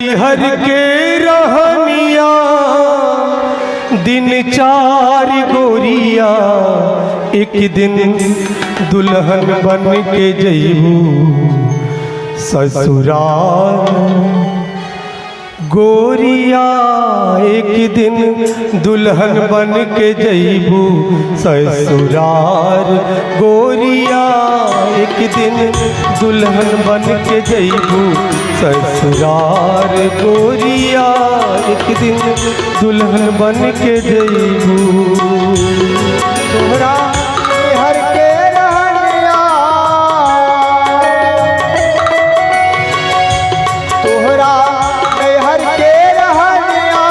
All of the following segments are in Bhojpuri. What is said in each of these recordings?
हर के रहनिया दिन चार गोरिया एक दिन दुल्हन बन के जइबू ससुराल गोरिया एक दिन दुल्हन बन के जइबू ससुराल गोरिया एक दिन दुल्हन बन के जइबू ससुराल गोरिया एक दिन दुल्हन बन के जइबू तोहरा हर के रहनिया तोहरा हर के रहनिया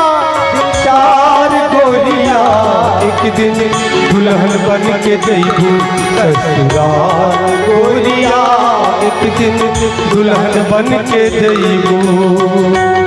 चार गोरिया एक दिन दुल्हन बन के जइबू ससुराल गोरिया एक दिन दुल्हन बन के जइबू।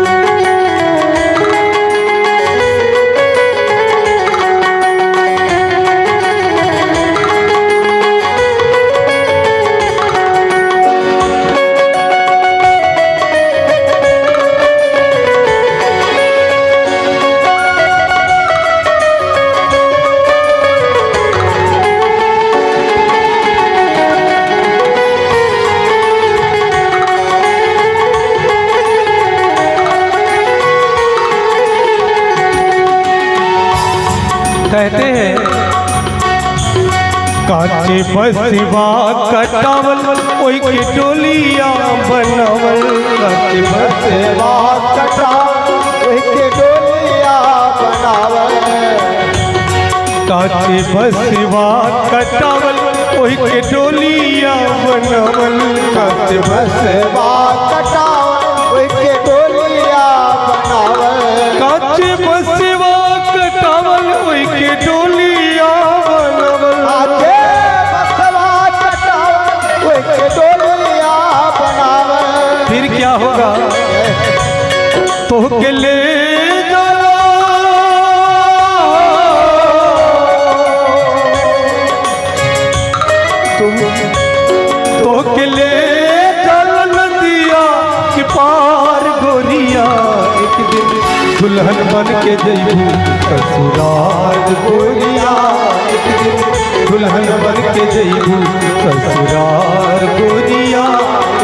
कहते हैं कांचे बसवा कटावल ओई के टोलिया बनावल कांचे बसवा कटावल के डोलिया बनावल कांचे बसवा कटावल ओई के टोलिया बनावल कांचे बसवा कटावल के डोलिया बनावल कांचे बसवा कटावल ओई के टोलिया बनावल आके बसवा कटावल के डोलिया बनावल। फिर क्या होगा तो के ले तो के ले चल दिया कि पार गोरिया एक दिन दुल्हन बन के जइबू ससुराल गोरिया एक दिन दुल्हन बन के जइबू ससुराल गोरिया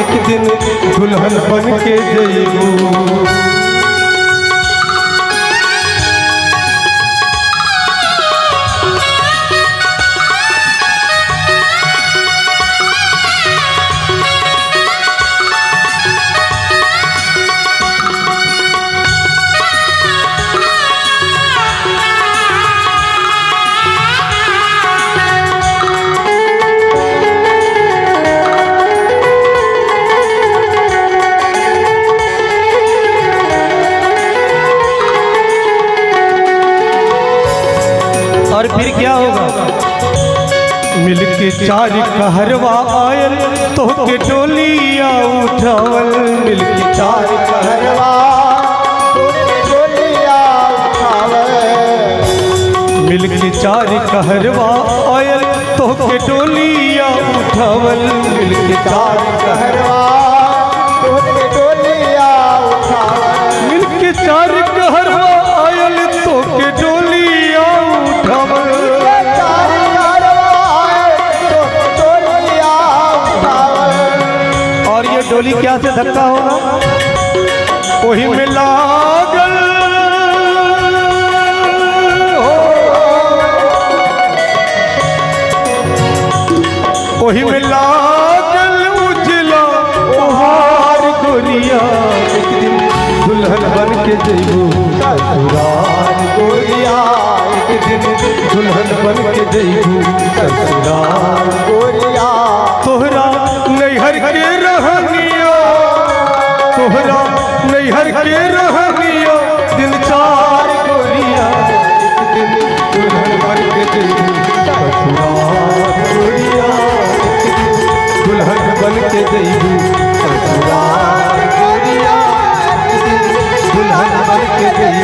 एक दिन दुल्हन बन के जइबू। और फिर क्या होगा मिलके चार कहरवा आयल तो के टोलिया उठावल मिलके चार कहरवा डोलिया उठावल मिलके चार कहरवा आयल तो के टोलिया उठावल मिलके चार कहरवा डोलिया उठावल मिलके चार कहरवा आयल तो के टोलिया उठावल और ये डोली क्या से धक्का होगा वही में लागल वही में लागल उजला ओहार गोरिया एक दिन दुल्हन बन के जइबू ससुराल गोरिया एक दिन दुल्हन बन के जइबू ससुराल गोरिया तोहरा नैहर के रहनिया तोहरा नैहर के रहनिया दिन चार गोरिया एक दिन दुल्हन बन के जइबू ससुराल गोरिया एक दिन दुल्हन बन के जइबू ससुराल गोरिया एक दिन दुल्हन बन के जइबू